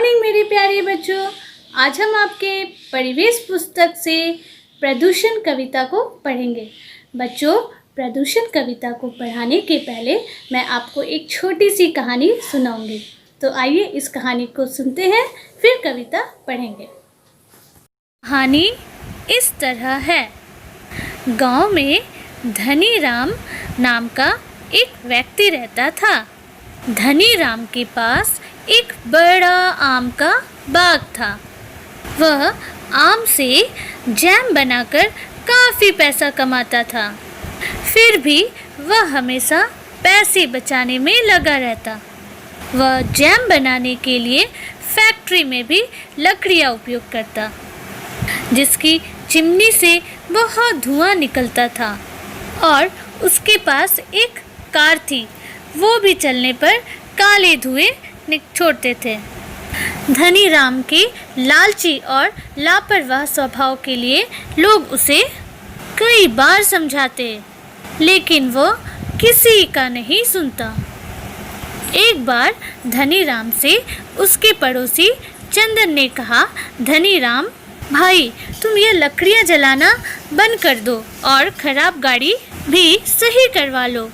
Morning मेरे प्यारे बच्चों। आज हम आपके परिवेश पुस्तक से प्रदूषण कविता को पढ़ेंगे। बच्चों, प्रदूषण कविता को पढ़ाने के पहले मैं आपको एक छोटी सी कहानी सुनाऊंगी। तो आइए इस कहानी को सुनते हैं, फिर कविता पढ़ेंगे। कहानी इस तरह है। गांव में धनीराम नाम का एक व्यक्ति रहता था। धनीराम के पास एक बड़ा आम का बाग था। वह आम से जैम बनाकर काफ़ी पैसा कमाता था। फिर भी वह हमेशा पैसे बचाने में लगा रहता। वह जैम बनाने के लिए फैक्ट्री में भी लकड़ियाँ उपयोग करता, जिसकी चिमनी से बहुत धुआं निकलता था। और उसके पास एक कार थी, वो भी चलने पर काले धुएं छोड़ते थे। धनीराम के लालची और लापरवाह स्वभाव के लिए लोग उसे कई बार समझाते, लेकिन वो किसी का नहीं सुनता। एक बार धनीराम से उसके पड़ोसी चंदन ने कहा, धनीराम भाई, तुम ये लकड़ियाँ जलाना बंद कर दो और खराब गाड़ी भी सही करवा लो,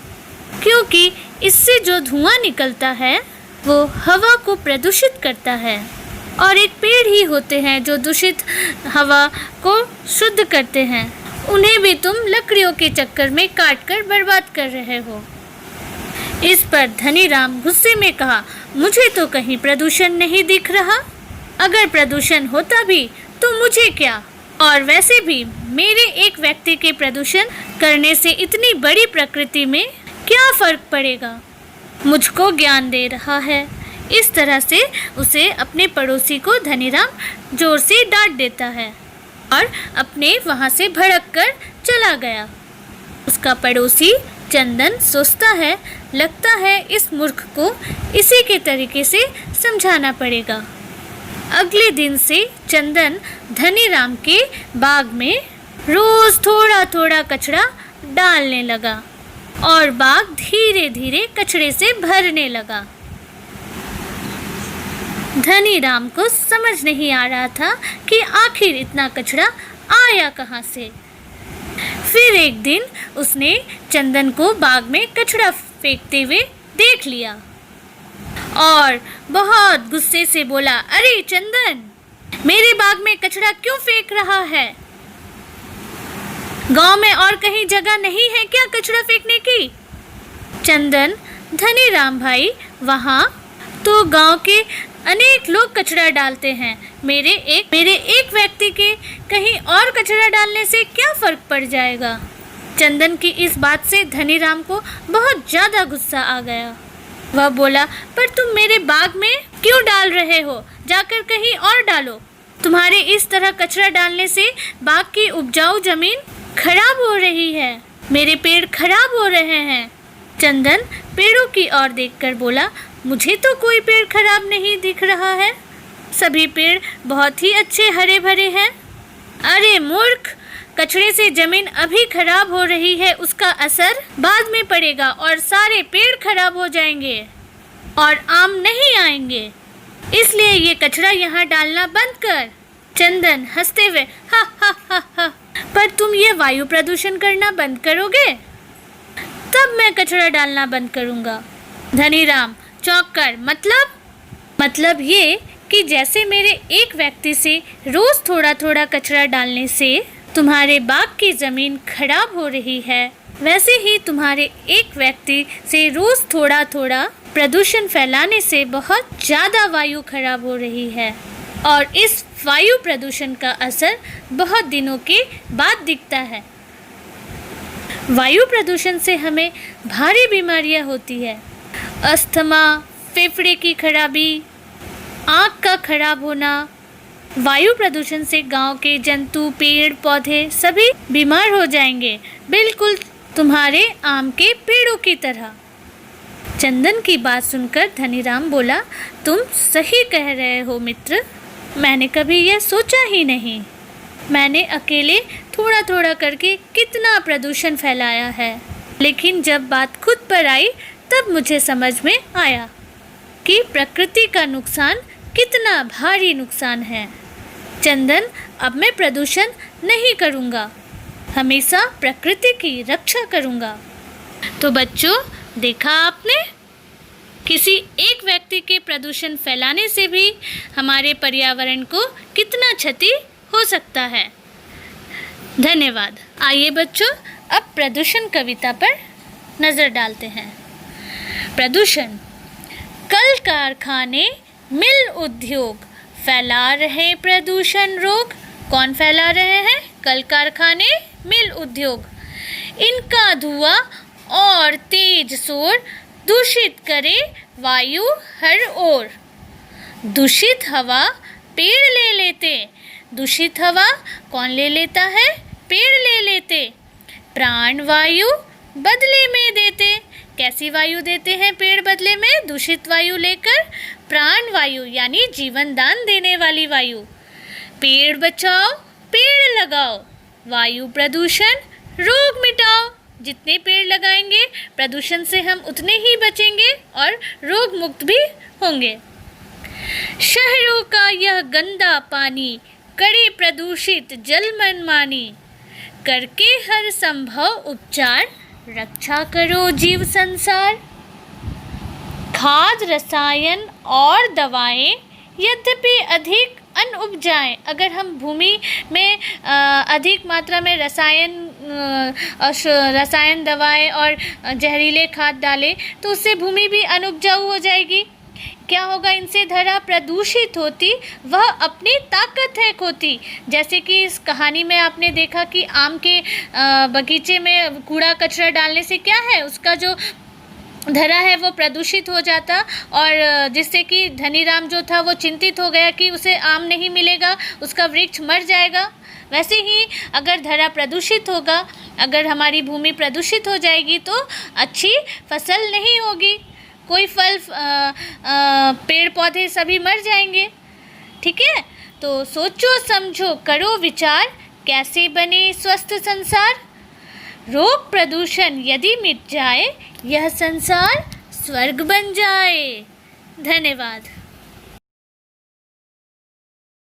क्योंकि इससे जो धुआं निकलता है वो हवा को प्रदूषित करता है। और एक पेड़ ही होते हैं जो दूषित हवा को शुद्ध करते हैं, उन्हें भी तुम लकड़ियों के चक्कर में काट कर बर्बाद कर रहे हो। इस पर धनीराम गुस्से में कहा, मुझे तो कहीं प्रदूषण नहीं दिख रहा। अगर प्रदूषण होता भी तो मुझे क्या, और वैसे भी मेरे एक व्यक्ति के प्रदूषण करने से इतनी बड़ी प्रकृति में क्या फर्क पड़ेगा। मुझको ज्ञान दे रहा है। इस तरह से उसे अपने पड़ोसी को धनीराम जोर से डांट देता है और अपने वहाँ से भड़क कर चला गया। उसका पड़ोसी चंदन सोचता है, लगता है इस मूर्ख को इसी के तरीके से समझाना पड़ेगा। अगले दिन से चंदन धनीराम के बाग में रोज थोड़ा थोड़ा कचरा डालने लगा और बाग धीरे धीरे कचरे से भरने लगा। धनीराम को समझ नहीं आ रहा था कि आखिर इतना कचरा आया कहाँ से। फिर एक दिन उसने चंदन को बाग में कचरा फेंकते हुए देख लिया और बहुत गुस्से से बोला, अरे चंदन, मेरे बाग में कचरा क्यों फेंक रहा है? गांव में और कहीं जगह नहीं है क्या कचरा फेंकने की? चंदन, धनीराम भाई, वहाँ तो गांव के अनेक लोग कचरा डालते हैं। मेरे एक व्यक्ति के कहीं और कचरा डालने से क्या फर्क पड़ जाएगा? चंदन की इस बात से धनीराम को बहुत ज़्यादा गुस्सा आ गया। वह बोला, पर तुम मेरे बाग में क्यों डाल रहे हो? जाकर कहीं और डालो। तुम्हारे इस तरह कचरा डालने से बाग की उपजाऊ जमीन खराब हो रही है, मेरे पेड़ खराब हो रहे हैं। चंदन पेड़ों की ओर देखकर बोला, मुझे तो कोई पेड़ खराब नहीं दिख रहा है, सभी पेड़ बहुत ही अच्छे हरे भरे हैं। अरे मूर्ख, कचरे से जमीन अभी खराब हो रही है, उसका असर बाद में पड़ेगा और सारे पेड़ खराब हो जाएंगे और आम नहीं आएंगे, इसलिए ये कचरा यहाँ डालना बंद कर। चंदन हंसते हुए, हा हा हा हा, पर तुम ये वायु प्रदूषण करना बंद करोगे तब मैं कचरा डालना बंद करूँगा। धनीराम चौंक कर, मतलब ये कि जैसे मेरे एक व्यक्ति से रोज़ थोड़ा थोड़ा कचरा डालने से तुम्हारे बाग की ज़मीन खराब हो रही है, वैसे ही तुम्हारे एक व्यक्ति से रोज़ थोड़ा थोड़ा प्रदूषण फैलाने से बहुत ज़्यादा वायु खराब हो रही है और इस वायु प्रदूषण का असर बहुत दिनों के बाद दिखता है। वायु प्रदूषण से हमें भारी बीमारियां होती है, अस्थमा, फेफड़े की खराबी, आँख का खराब होना। वायु प्रदूषण से गांव के जंतु, पेड़ पौधे सभी बीमार हो जाएंगे, बिल्कुल तुम्हारे आम के पेड़ों की तरह। चंदन की बात सुनकर धनीराम बोला, तुम सही कह रहे हो मित्र, मैंने कभी यह सोचा ही नहीं। मैंने अकेले थोड़ा थोड़ा करके कितना प्रदूषण फैलाया है, लेकिन जब बात खुद पर आई तब मुझे समझ में आया कि प्रकृति का नुकसान कितना भारी नुकसान है। चंदन, अब मैं प्रदूषण नहीं करूँगा, हमेशा प्रकृति की रक्षा करूँगा। तो बच्चों, देखा आपने, किसी एक व्यक्ति के प्रदूषण फैलाने से भी हमारे पर्यावरण को कितना क्षति हो सकता है। धन्यवाद। आइए बच्चों, अब प्रदूषण कविता पर नज़र डालते हैं। प्रदूषण। कल कारखाने, मिल उद्योग फैला रहे प्रदूषण रोग। कौन फैला रहे हैं? कल कारखाने, मिल उद्योग। इनका धुआं और तेज शोर दूषित करे वायु हर ओर। दूषित हवा पेड़ ले लेते। दूषित हवा कौन ले लेता है? पेड़ ले लेते। प्राण वायु बदले में देते। कैसी वायु देते हैं पेड़ बदले में? दूषित वायु लेकर प्राण वायु यानी जीवन दान देने वाली वायु। पेड़ बचाओ, पेड़ लगाओ, वायु प्रदूषण रोग मिटाओ। जितने पेड़ लगाएंगे प्रदूषण से हम उतने ही बचेंगे और रोग मुक्त भी होंगे। शहरों का यह गंदा पानी करे प्रदूषित जल मनमानी। करके हर संभव उपचार रक्षा करो जीव संसार। खाद, रसायन और दवाएं यद्यपि अधिक अन्न उपजाएं। अगर हम भूमि में अधिक मात्रा में रसायन दवाएं और जहरीले खाद डालें तो उससे भूमि भी अनुपजाऊ हो जाएगी। क्या होगा? इनसे धरा प्रदूषित होती, वह अपनी ताकत है खोती। जैसे कि इस कहानी में आपने देखा कि आम के बगीचे में कूड़ा कचरा डालने से क्या है, उसका जो धरा है वो प्रदूषित हो जाता और जिससे कि धनीराम जो था वो चिंतित हो गया कि उसे आम नहीं मिलेगा, उसका वृक्ष मर जाएगा। वैसे ही अगर धरा प्रदूषित होगा, अगर हमारी भूमि प्रदूषित हो जाएगी तो अच्छी फसल नहीं होगी, कोई फल पेड़ पौधे सभी मर जाएंगे। ठीक है, तो सोचो समझो करो विचार, कैसे बने स्वस्थ संसार। रोग प्रदूषण यदि मिट जाए, यह संसार स्वर्ग बन जाए। धन्यवाद।